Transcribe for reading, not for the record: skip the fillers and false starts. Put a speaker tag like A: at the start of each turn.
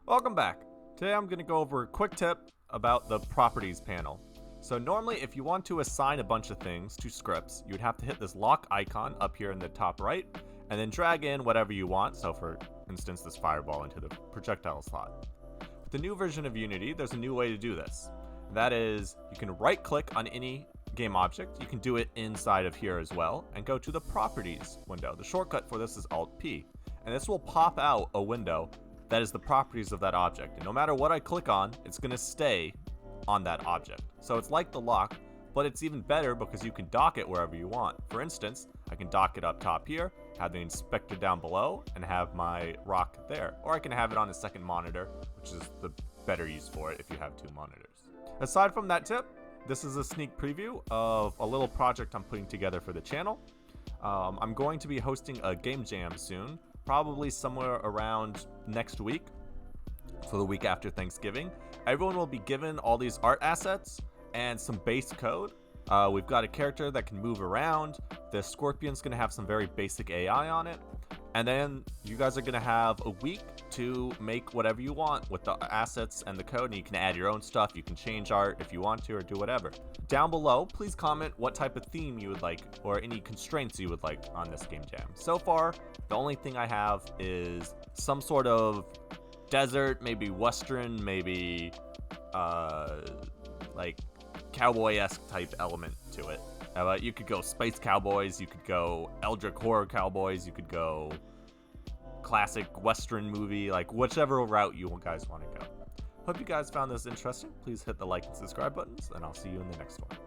A: Welcome back. Today I'm going to go over a quick tip about the properties panel. So normally if you want to assign a bunch of things to scripts, you would have to hit this lock icon up here in the top right, and then drag in whatever you want, so for instance this fireball into the projectile slot. With the new version of Unity, there's a new way to do this. That is, you can right click on any game object, you can do it inside of here as well, and go to the properties window. The shortcut for this is Alt-P, and this will pop out a window that is the properties of that object. And no matter what I click on, it's going to stay on that object. So it's like the lock, but it's even better because you can dock it wherever you want. For instance, I can dock it up top here, have the inspector down below, and have my rock there. Or I can have it on a second monitor, which is the better use for it if you have two monitors. Aside from that tip, this is a sneak preview of a little project I'm putting together for the channel. I'm going to be hosting a game jam soon, probably somewhere around next week, so the week after Thanksgiving. Everyone will be given all these art assets and some base code. We've got a character that can move around. The scorpion's going to have some very basic AI on it. And then you guys are going to have a week to make whatever you want with the assets and the code, and you can add your own stuff. You can change art if you want to, or do whatever. Down below, please comment what type of theme you would like, or any constraints you would like on this game jam. So far, the only thing I have is some sort of desert, maybe western, maybe like cowboy-esque type element to it. You could go space cowboys, you could go eldritch horror cowboys, you could go classic western movie, like whichever route you guys want to go. Hope you guys found this interesting. Please hit the like and subscribe buttons, and I'll see you in the next one.